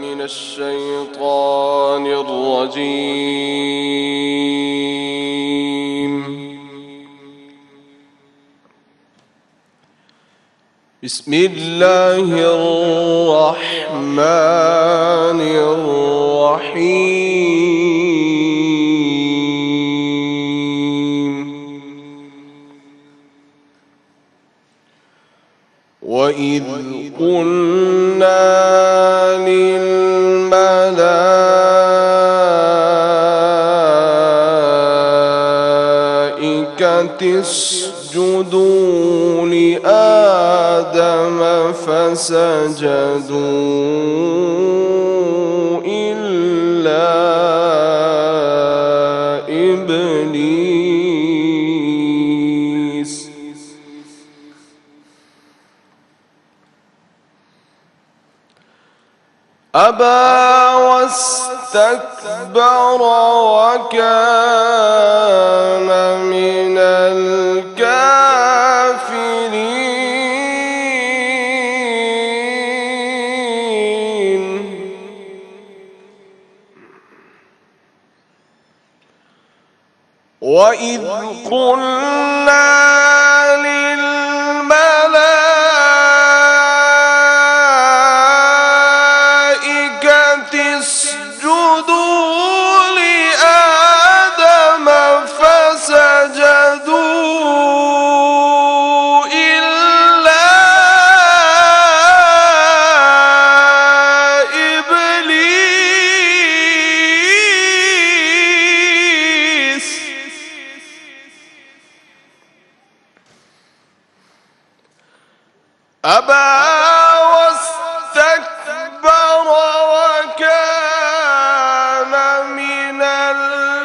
من الشيطان الرجيم. بسم الله الرحمن الرحيم. وإذ قلنا للملائكة اسجدوا لآدم فسجدوا إلا إبليس أبى واستكبر وكان من الكافرين. وإذ قلنا أبى واستكبر وكان من الكافرين.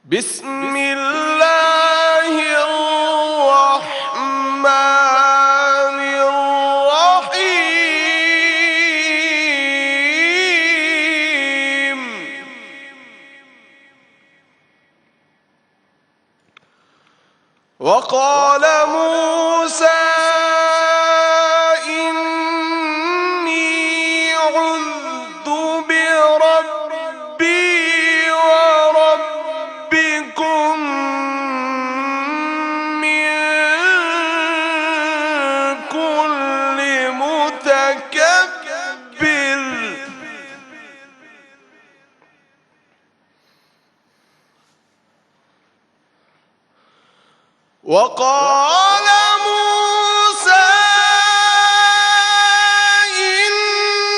بسم الله الرحمن الرحيم. وقال موسى إني عذت بربي وربكم من كل متكبر. وقال موسى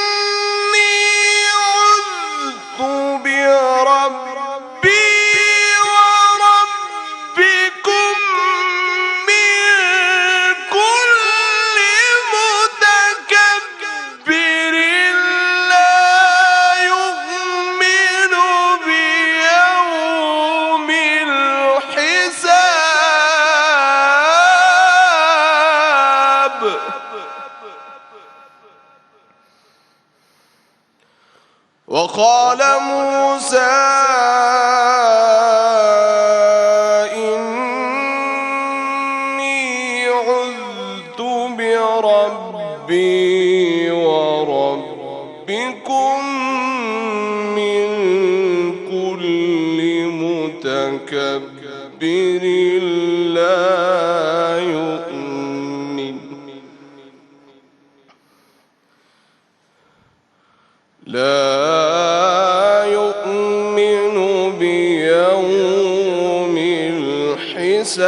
إني عذت بربي وربكم من كل متكبر لا يؤمن بيوم الحساب. وقال موسى إني عذت بربي وربكم من كل متكبر لا يؤمن بيوم الحساب.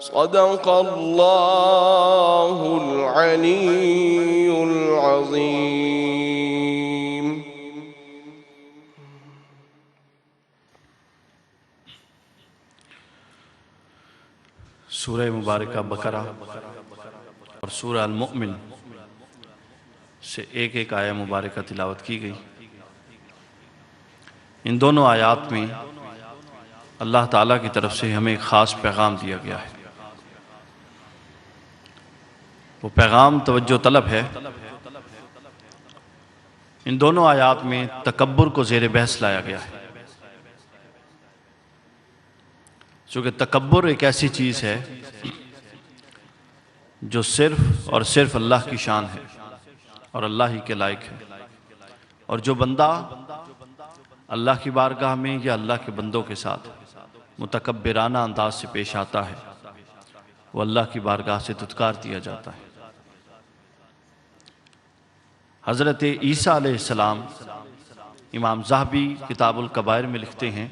صدق الله العلي العظيم. سورہ مبارکہ بقرہ اور سورہ المؤمن سے ایک ایک آیہ مبارکہ تلاوت کی گئی. ان دونوں آیات میں اللہ تعالیٰ کی طرف سے ہمیں ایک خاص پیغام دیا گیا ہے. وہ پیغام توجہ طلب ہے۔ ان دونوں آیات میں تکبر کو زیر بحث لایا گیا ہے، چونکہ تکبر ایک ایسی چیز ہے جو صرف اور صرف اللہ کی شان ہے اور اللہ ہی کے لائق ہے، اور جو بندہ اللہ کی بارگاہ میں یا اللہ کے بندوں کے ساتھ متکبرانہ انداز سے پیش آتا ہے وہ اللہ کی بارگاہ سے دھتکار دیا جاتا ہے۔ حضرت عیسیٰ علیہ السلام، امام ذہبی کتاب الکبائر میں لکھتے ہیں،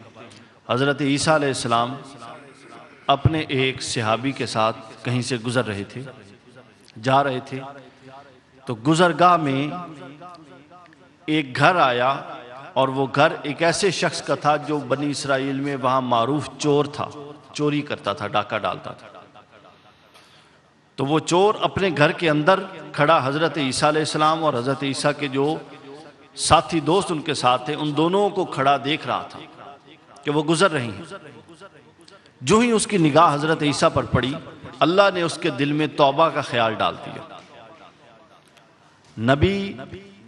حضرت عیسیٰ علیہ السلام اپنے ایک صحابی کے ساتھ کہیں سے گزر رہے تھے، جا رہے تھے، تو گزرگاہ میں ایک گھر آیا، اور وہ گھر ایک ایسے شخص کا تھا جو بنی اسرائیل میں وہاں معروف چور تھا، چوری کرتا تھا، ڈاکہ ڈالتا تھا۔ تو وہ چور اپنے گھر کے اندر کھڑا حضرت عیسیٰ علیہ السلام اور حضرت عیسیٰ کے جو ساتھی دوست ان کے ساتھ تھے، ان دونوں کو کھڑا دیکھ رہا تھا کہ وہ گزر رہی ہیں۔ جو ہی اس کی نگاہ حضرت عیسیٰ پر پڑی، اللہ نے اس کے دل میں توبہ کا خیال ڈال دیا۔ نبی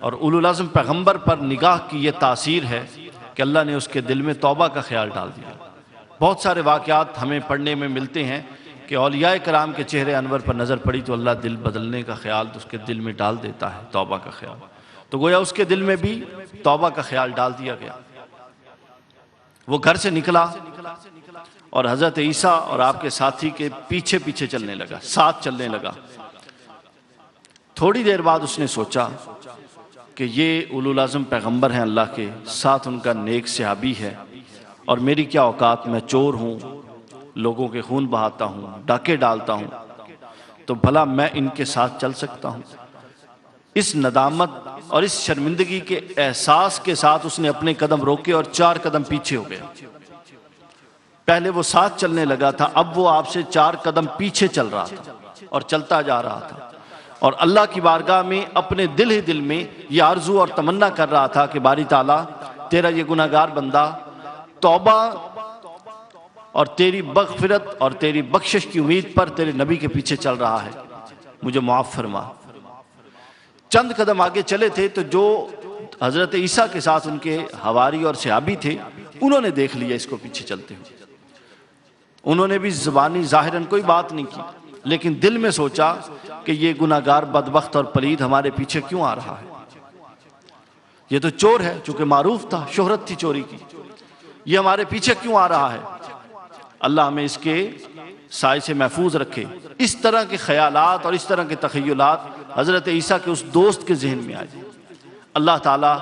اور اولو العزم پیغمبر پر نگاہ کی یہ تاثیر ہے کہ اللہ نے اس کے دل میں توبہ کا خیال ڈال دیا۔ بہت سارے واقعات ہمیں پڑھنے میں ملتے ہیں کہ اولیاء کرام کے چہرے انور پر نظر پڑی تو اللہ دل بدلنے کا خیال اس کے دل میں ڈال دیتا ہے، توبہ کا خیال۔ تو گویا اس کے دل میں بھی توبہ کا خیال ڈال دیا گیا۔ وہ گھر سے نکلا اور حضرت عیسیٰ اور آپ کے ساتھی کے پیچھے پیچھے چلنے لگا، ساتھ چلنے لگا۔ تھوڑی دیر بعد اس نے سوچا کہ یہ اولو العزم پیغمبر ہیں اللہ کے، ساتھ ان کا نیک صحابی ہے، اور میری کیا اوقات، میں چور ہوں، لوگوں کے خون بہاتا ہوں، ڈاکے ڈالتا ہوں، تو بھلا میں ان کے ساتھ چل سکتا ہوں؟ اس ندامت اور اس شرمندگی کے احساس کے ساتھ اس نے اپنے قدم روکے اور 4 قدم پیچھے ہو گیا۔ پہلے وہ ساتھ چلنے لگا تھا، اب وہ آپ سے 4 قدم پیچھے چل رہا تھا اور چلتا جا رہا تھا، اور اللہ کی بارگاہ میں اپنے دل ہی دل میں یہ آرزو اور تمنا کر رہا تھا کہ باری تعالیٰ، تیرا یہ گناہگار بندہ توبہ اور تیری مغفرت اور تیری بخشش کی امید پر تیرے نبی کے پیچھے چل رہا ہے، مجھے معاف فرما۔ چند قدم آگے چلے تھے تو جو حضرت عیسیٰ کے ساتھ ان کے حواری اور صحابی تھے، انہوں نے دیکھ لیا اس کو پیچھے چلتے ہوئے۔ انہوں نے بھی زبانی ظاہراً کوئی بات نہیں کی، لیکن دل میں سوچا کہ یہ گناہگار بدبخت اور پلید ہمارے پیچھے کیوں آ رہا ہے؟ یہ تو چور ہے، چونکہ معروف تھا، شہرت تھی چوری کی، یہ ہمارے پیچھے کیوں آ رہا ہے؟ اللہ ہمیں اس کے سائے سے محفوظ رکھے۔ اس طرح کے خیالات اور اس طرح کے تخیلات حضرت عیسیٰ کے اس دوست کے ذہن میں آئے۔ اللہ تعالیٰ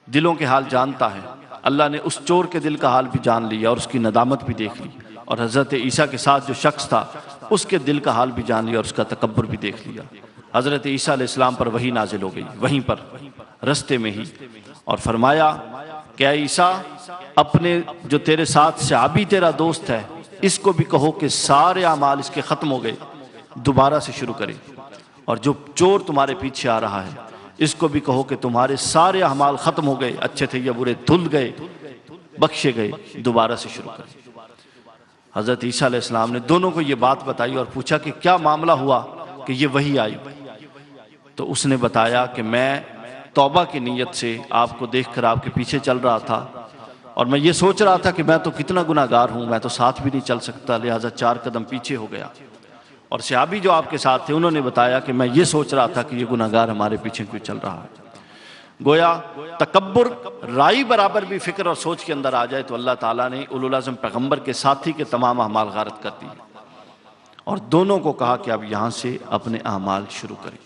دلوں کے حال جانتا ہے، اللہ نے اس چور کے دل کا حال بھی جان لیا اور اس کی ندامت بھی دیکھ لی، اور حضرت عیسیٰ کے ساتھ جو شخص تھا اس کے دل کا حال بھی جان لیا اور اس کا تکبر بھی دیکھ لیا۔ حضرت عیسیٰ علیہ السلام پر وحی نازل ہو گئی، وہیں پر رستے میں ہی، اور فرمایا کہ اے عیسیٰ، اپنے جو تیرے ساتھ صحابی تیرا دوست ہے اس کو بھی کہو کہ سارے اعمال اس کے ختم ہو گئے، دوبارہ سے شروع کرے، اور جو چور تمہارے پیچھے آ رہا ہے اس کو بھی کہو کہ تمہارے سارے اعمال ختم ہو گئے، اچھے تھے یا برے، دھل گئے، بخشے گئے، دوبارہ سے شروع کرے۔ حضرت عیسیٰ علیہ السلام نے دونوں کو یہ بات بتائی اور پوچھا کہ کیا معاملہ ہوا کہ یہ وحی آئی؟ تو اس نے بتایا کہ میں توبہ کی نیت سے آپ کو دیکھ کر آپ کے پیچھے چل رہا تھا، اور میں یہ سوچ رہا تھا کہ میں تو کتنا گناہگار ہوں، میں تو ساتھ بھی نہیں چل سکتا، لہٰذا 4 قدم پیچھے ہو گیا۔ اور صحابی جو آپ کے ساتھ تھے انہوں نے بتایا کہ میں یہ سوچ رہا تھا کہ یہ گناہگار ہمارے پیچھے کیوں چل رہا ہے۔ گویا تکبر رائی برابر بھی فکر اور سوچ کے اندر آ جائے تو اللہ تعالیٰ نے اولو العزم پیغمبر کے ساتھی کے تمام اعمال غارت کر دی، اور دونوں کو کہا کہ اب یہاں سے اپنے اعمال شروع کریں۔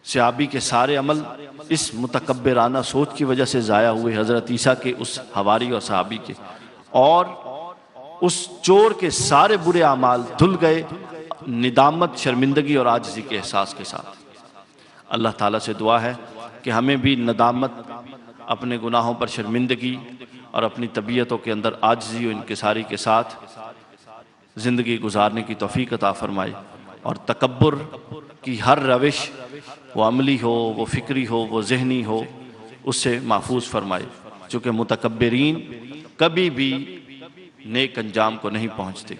صحابی کے سارے عمل اس متکبرانہ سوچ کی وجہ سے ضائع ہوئے، حضرت عیسیٰ کے اس حواری اور صحابی کے، اور اس چور کے سارے برے اعمال دھل گئے ندامت، شرمندگی اور عاجزی کے احساس کے ساتھ۔ اللہ تعالیٰ سے دعا ہے کہ ہمیں بھی ندامت، اپنے گناہوں پر شرمندگی اور اپنی طبیعتوں کے اندر عاجزی و انکساری کے ساتھ زندگی گزارنے کی توفیق عطا فرمائے، اور تکبر کی ہر روش، وہ عملی ہو، وہ فکری ہو، وہ ذہنی ہو، اس سے محفوظ فرمائے، چونکہ متکبرین کبھی بھی نیک انجام کو نہیں پہنچتے۔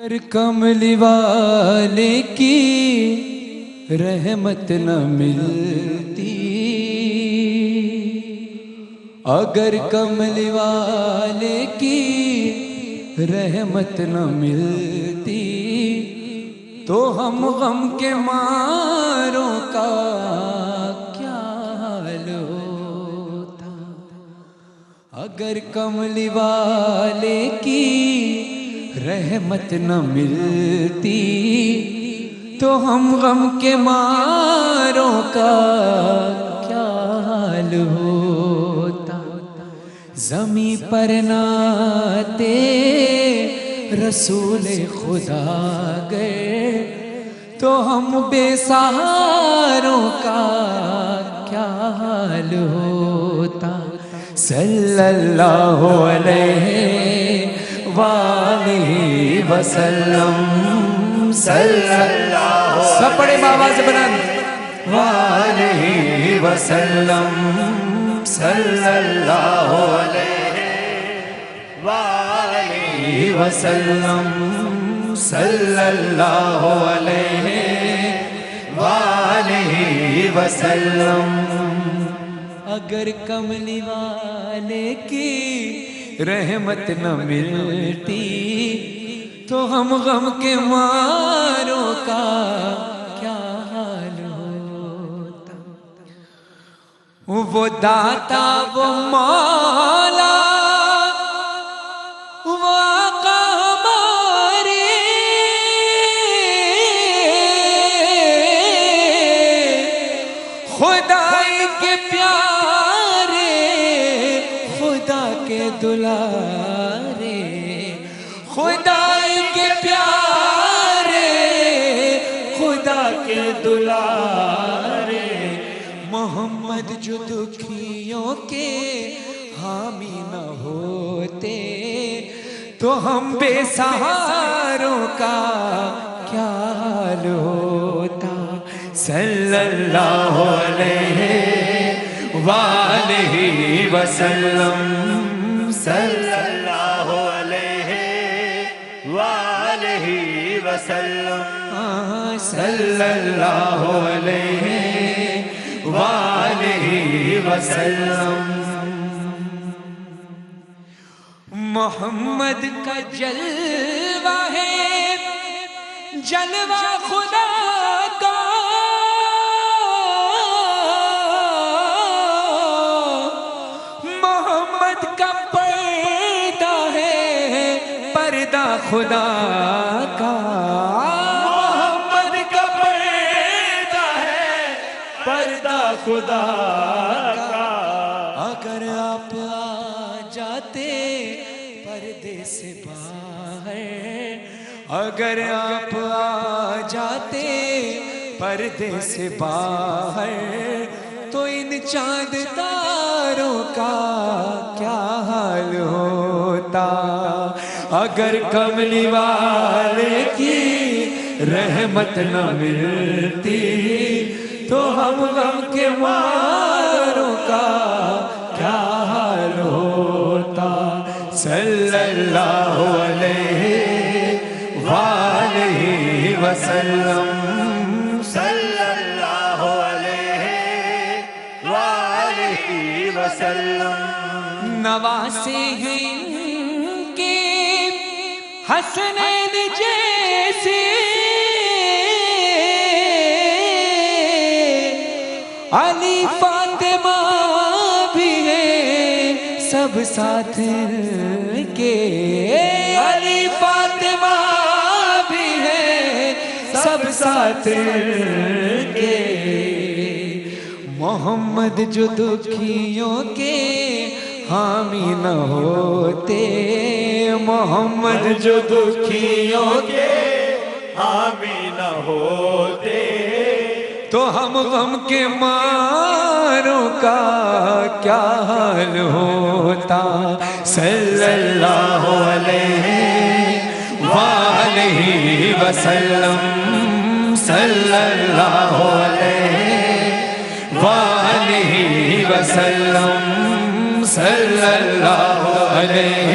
اگر کملی والے کی رحمت نہ ملتی، اگر کملی والے کی رحمت نہ ملتی تو ہم غم کے ماروں کا کیا حال ہوتا۔ اگر کملی والے کی رحمت نہ ملتی تو ہم غم کے ماروں کا کیا حال ہوتا۔ زمیں پر نہ آتے رسول خدا گئے تو ہم بے سہاروں کا کیا حال ہوتا۔ صلی اللہ علیہ وآلہ وسلم، صلی اللہ سب پڑھے بابا سے بلند، وآلہ وسلم، صلی اللہ علیہ وآلہ وسلم، صلی اللہ علیہ وآلہ وسلم۔ اگر کملی والے کی رحمت نہ ملتی تو ہم غم کے ماروں کا کیا حال ہوتا۔ وہ داتا وہ مولا وہ آقا ہمارے، خدائی کے پیارے، خدا کے دلارے، خدائی کے پیارے، خدا کے دلارے، محمد جو دکھیوں کے حامی نہ ہوتے تو ہم بے سہاروں کا کیا حال ہوتا۔ صلی اللہ علیہ وآلہ وسلم، صلی اللہ علیہ وآلہ وسلم، صلی اللہ علیہ وآلہ وسلم۔ محمد کا جلوہ ہے جلوہ خدا کا، محمد کا پردہ ہے پردہ خدا کا، محمد کا پردہ ہے پردہ خدا کا۔ اگر آپ آ جاتے پردے سے باہر، اگر آپ آ جاتے پردے سے باہر تو ان چاند تاروں کا کیا حال ہوتا۔ اگر کملی والے کی رحمت نہ ملتی تو ہم غم کے ماروں کا کیا حال ہوتا۔ صلی اللہ علیہ وآلہ وسلم، صلی اللہ علیہ وآلہ وسلم۔ نواسے ہیں ان کے حسنین جیسے، علی فاطمہ بھی ہیں سب ساتھ کے، علی فاطمہ بھی ہیں سب ساتھ کے۔ محمد جو دکھیوں کے حامی نہ ہوتے، محمد جو دکھیوں کے حامی نہ ہوتے تو ہم غم کے ماروں کا کیا حال ہوتا۔ صلی اللہ علیہ وآلہ وسلم، صلی اللہ علیہ وآلہ وسلم، صلی اللہ علیہ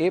A+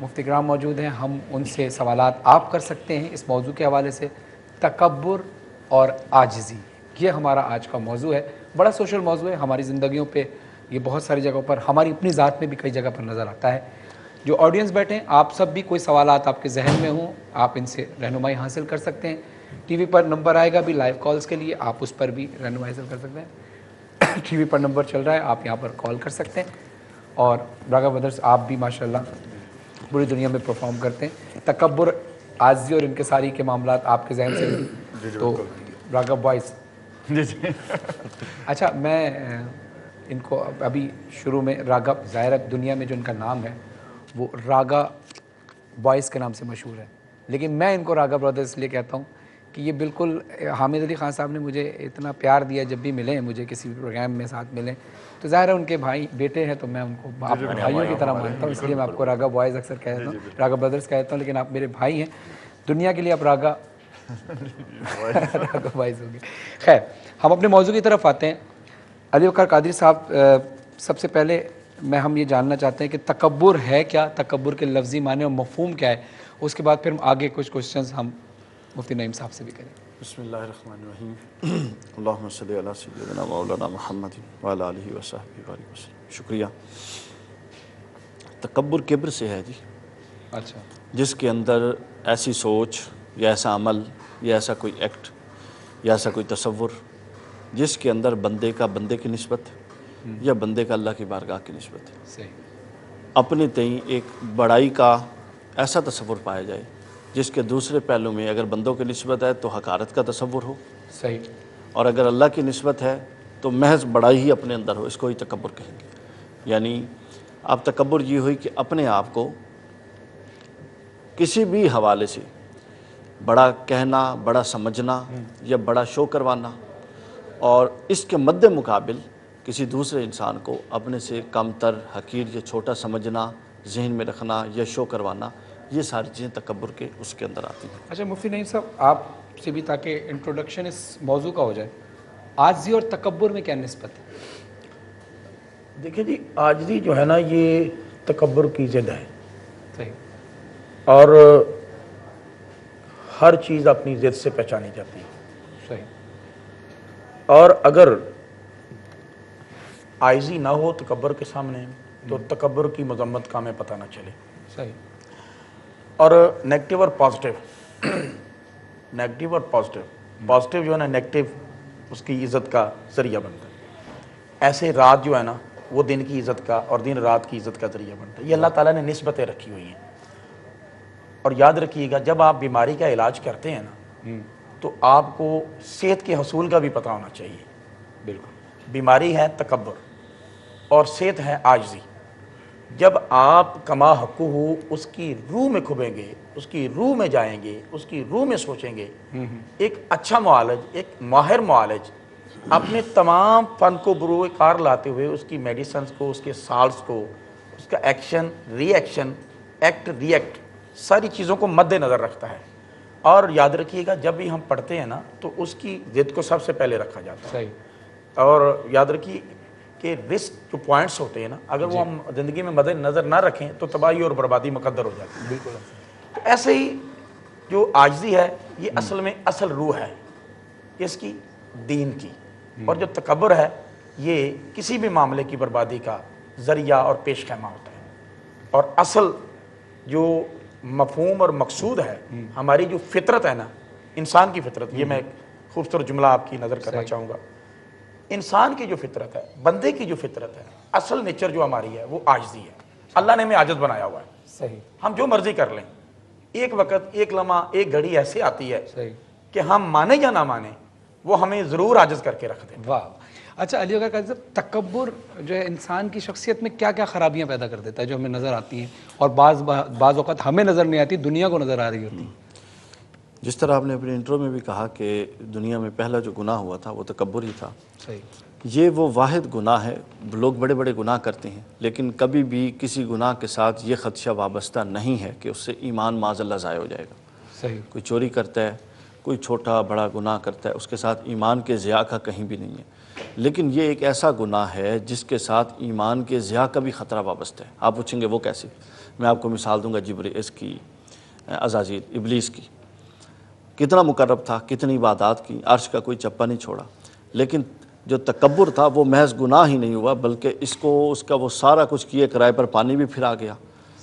مفتی کرام موجود ہیں, ہم ان سے سوالات آپ کر سکتے ہیں اس موضوع کے حوالے سے. تکبر اور عاجزی, یہ ہمارا آج کا موضوع ہے. بڑا سوشل موضوع ہے, ہماری زندگیوں پہ یہ بہت ساری جگہوں پر, ہماری اپنی ذات میں بھی کئی جگہ پر نظر آتا ہے. جو آڈینس بیٹھے ہیں, آپ سب بھی کوئی سوالات آپ کے ذہن میں ہوں, آپ ان سے رہنمائی حاصل کر سکتے ہیں. ٹی وی پر نمبر آئے گا بھی لائیو کالز کے لیے, آپ اس پر بھی رہنمائی حاصل کر سکتے ہیں. ٹی وی پر نمبر چل رہا ہے, آپ یہاں پر کال کر سکتے ہیں. اور راغب بدرس, آپ بھی ماشاءاللہ پوری دنیا میں پرفارم کرتے ہیں. تکبر, عاجزی اور انکساری کے معاملات آپ کے ذہن سے بھی, تو راغب وائس. اچھا, میں ان کو ابھی شروع میں راغب, ظاہر ہے دنیا میں جو ان کا نام ہے وہ راگا وائس کے نام سے مشہور ہے, لیکن میں ان کو راغب برادرز اس لیے کہتا ہوں کہ یہ بالکل, حامد علی خان صاحب نے مجھے اتنا پیار دیا, جب بھی ملیں مجھے کسی بھی پروگرام میں ساتھ ملیں, تو ظاہر ہے ان کے بھائی بیٹے ہیں تو میں ان کو اپنے بھائیوں کی طرح مانتا ہوں, اس لیے میں آپ کو راغب وائس اکثر کہتا ہوں, راغب برادرز کہتا ہوں, لیکن آپ میرے بھائی ہیں. دنیا کے لیے آپ راغب وائس ہوں گے. خیر, ہم اپنے موضوع کی طرف آتے ہیں. علی وقار قادری صاحب, سب سے پہلے ہم یہ جاننا چاہتے ہیں کہ تکبر ہے کیا, تکبر کے لفظی معنی اور مفہوم کیا ہے, اس کے بعد پھر ہم آگے کچھ کوشچنز ہم مفتی نعیم صاحب سے بھی کریں. بسم اللہ الرحمن الرحیم. اللہم صلی علی سیدنا مولانا محمد وعلی آلہ وصحبہ وسلم. شکریہ. تکبر کبر سے ہے جی. اچھا, جس کے اندر ایسی سوچ یا ایسا عمل یا ایسا کوئی ایکٹ یا ایسا کوئی تصور جس کے اندر بندے کا بندے کی نسبت یا بندے کا اللہ کی بارگاہ کی نسبت ہے, صحیح, اپنے تئیں ایک بڑائی کا ایسا تصور پایا جائے جس کے دوسرے پہلو میں اگر بندوں کی نسبت ہے تو حقارت کا تصور ہو, صحیح, اور اگر اللہ کی نسبت ہے تو محض بڑائی ہی اپنے اندر ہو, اس کو ہی تکبر کہیں گے. یعنی اب تکبر یہ ہوئی کہ اپنے آپ کو کسی بھی حوالے سے بڑا کہنا, بڑا سمجھنا یا بڑا شو کروانا, اور اس کے مد مقابل کسی دوسرے انسان کو اپنے سے کم تر, حقیر یا چھوٹا سمجھنا, ذہن میں رکھنا یا شو کروانا, یہ ساری چیزیں تکبر کے اس کے اندر آتی ہیں. اچھا مفتی نعیم صاحب, آپ سے بھی تاکہ انٹروڈکشن اس موضوع کا ہو جائے, عاجزی اور تکبر میں کیا نسبت ہے؟ دیکھیں جی, عاجزی جو ہے نا یہ تکبر کی ضد ہے, صحیح, اور ہر چیز اپنی ضد سے پہچانی جاتی ہے. صحیح, اور اگر عاجزی نہ ہو تکبر کے سامنے تو تکبر کی مذمت کا ہمیں پتہ نہ چلے. صحیح, اور نیگیٹو اور پازیٹیو, نیگیٹو اور پازیٹیو, پازیٹیو جو ہے نا نیگیٹو اس کی عزت کا ذریعہ بنتا ہے. ایسے رات جو ہے نا وہ دن کی عزت کا اور دن رات کی عزت کا ذریعہ بنتا ہے. یہ اللہ تعالیٰ نے نسبتیں رکھی ہوئی ہیں. اور یاد رکھیے گا, جب آپ بیماری کا علاج کرتے ہیں نا تو آپ کو صحت کے حصول کا بھی پتہ ہونا چاہیے. بالکل, بیماری ہے تکبر اور صحت ہے عاجزی. جب آپ کما حقہ ہو اس کی روح میں کھبیں گے, اس کی روح میں جائیں گے, اس کی روح میں سوچیں گے, ایک اچھا معالج, ایک ماہر معالج اپنے تمام فن کو بروئے کار لاتے ہوئے اس کی میڈیسنز کو, اس کے سالز کو, اس کا ایکشن, ری ایکشن, ایکٹ, ری ایکٹ, ساری چیزوں کو مد نظر رکھتا ہے. اور یاد رکھیے گا جب بھی ہم پڑھتے ہیں نا تو اس کی ضد کو سب سے پہلے رکھا جاتا ہے. صحیح, اور یاد رکھیے کہ رسک جو پوائنٹس ہوتے ہیں نا, اگر وہ ہم زندگی میں مد نظر نہ رکھیں تو تباہی اور بربادی مقدر ہو جاتی ہے. بالکل. تو ایسے ہی جو عاجزی ہے یہ اصل میں اصل روح ہے اس کی, دین کی. اور جو تکبر ہے یہ کسی بھی معاملے کی بربادی کا ذریعہ اور پیش خیمہ ہوتا ہے. اور اصل جو مفہوم اور مقصود ہے, ہماری جو فطرت ہے نا, انسان کی فطرت, یہ میں ایک خوبصورت جملہ آپ کی نظر کرنا چاہوں گا. انسان کی جو فطرت ہے, بندے کی جو فطرت ہے, اصل نیچر جو ہماری ہے وہ عاجزی ہے. اللہ نے ہمیں عاجز بنایا ہوا ہے. صحیح, ہم جو مرضی کر لیں, ایک وقت, ایک لمحہ, ایک گھڑی ایسے آتی ہے صحیح, کہ ہم مانیں یا نہ مانیں وہ ہمیں ضرور عاجز کر کے رکھ دیں. واہ. اچھا علی وقار قادری صاحب, تکبر جو ہے انسان کی شخصیت میں کیا کیا خرابیاں پیدا کر دیتا ہے جو ہمیں نظر آتی ہیں, اور بعض اوقات ہمیں نظر نہیں آتی, دنیا کو نظر آ رہی ہوتی. جس طرح آپ نے اپنے انٹرو میں بھی کہا کہ دنیا میں پہلا جو گناہ ہوا تھا وہ تکبر ہی تھا. صحیح, یہ وہ واحد گناہ ہے, لوگ بڑے بڑے گناہ کرتے ہیں لیکن کبھی بھی کسی گناہ کے ساتھ یہ خدشہ وابستہ نہیں ہے کہ اس سے ایمان معاذ اللہ ضائع ہو جائے گا. صحیح, کوئی چوری کرتا ہے, کوئی چھوٹا بڑا گناہ کرتا ہے, اس کے ساتھ ایمان کے ضیاع کا کہیں بھی نہیں ہے. لیکن یہ ایک ایسا گناہ ہے جس کے ساتھ ایمان کے ضیاع کا بھی خطرہ وابستہ ہے. آپ پوچھیں گے وہ کیسے؟ میں آپ کو مثال دوں گا اس کی عزازیل ابلیس کی، کتنا مقرب تھا، کتنی عبادات کی، عرش کا کوئی چپا نہیں چھوڑا، لیکن جو تکبر تھا وہ محض گناہ ہی نہیں ہوا بلکہ اس کا وہ سارا کچھ کیے کرائے پر پانی بھی پھرا گیا،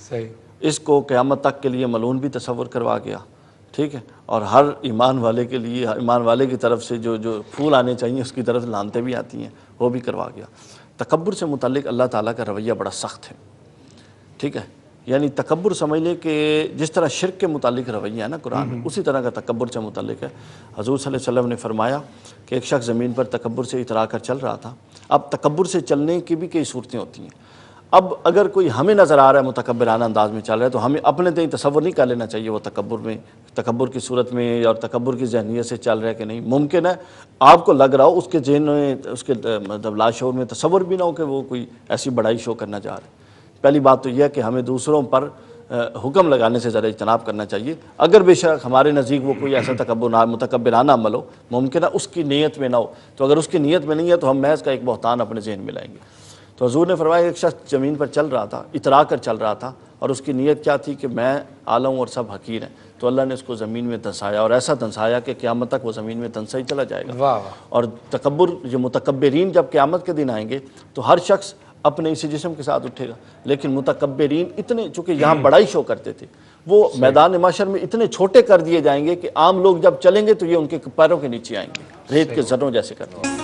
صحیح، اس کو قیامت تک کے لیے ملعون بھی تصور کروا گیا، ٹھیک ہے، اور ہر ایمان والے کے لیے، ایمان والے کی طرف سے جو پھول آنے چاہیے اس کی طرف لانتیں بھی آتی ہیں، وہ بھی کروا گیا۔ تکبر سے متعلق اللہ تعالیٰ کا رویہ بڑا سخت ہے، ٹھیک ہے، یعنی تکبر سمجھ لے کہ جس طرح شرک کے متعلق رویہ ہے نا قرآن میں، اسی طرح کا تکبر سے متعلق ہے۔ حضور صلی اللہ علیہ وسلم نے فرمایا کہ ایک شخص زمین پر تکبر سے اترا کر چل رہا تھا۔ اب تکبر سے چلنے کی بھی کئی صورتیں ہوتی ہیں۔ اب اگر کوئی ہمیں نظر آ رہا ہے متکبرانہ انداز میں چل رہا ہے تو ہمیں اپنے تئیں تصور نہیں کر لینا چاہیے وہ تکبر کی صورت میں اور تکبر کی ذہنیت سے چل رہا ہے کہ نہیں۔ ممکن ہے آپ کو لگ رہا ہو، اس کے ذہن میں، اس کے مطلب لاشعور میں تصور بھی نہ ہو کہ وہ کوئی ایسی بڑائی شو کرنا چاہ رہا ہے۔ پہلی بات تو یہ ہے کہ ہمیں دوسروں پر حکم لگانے سے ذرا اجتناب کرنا چاہیے، اگر بے شک ہمارے نزدیک وہ کوئی ایسا متکبرانہ عمل ہو، ممکن ہے اس کی نیت میں نہ ہو، تو اگر اس کی نیت میں نہیں ہے تو ہم محض کا ایک بہتان اپنے ذہن میں لائیں گے۔ تو حضور نے فرمایا ایک شخص زمین پر چل رہا تھا، اترا کر چل رہا تھا، اور اس کی نیت کیا تھی کہ میں اعلیٰ ہوں اور سب حقیر ہیں، تو اللہ نے اس کو زمین میں دھنسایا، اور ایسا دھنسایا کہ قیامت تک وہ زمین میں دھنسا ہی چلا جائے گا۔ واہ واہ، اور جو متکبرین جب قیامت کے دن آئیں گے تو ہر شخص اپنے اسی جسم کے ساتھ اٹھے گا، لیکن متکبرین اتنے، چونکہ یہاں بڑائی شو کرتے تھے، وہ میدان محشر میں اتنے چھوٹے کر دیے جائیں گے کہ عام لوگ جب چلیں گے تو یہ ان کے پیروں کے نیچے آئیں گے، ریت کے ذروں جیسے کرتے ہیں۔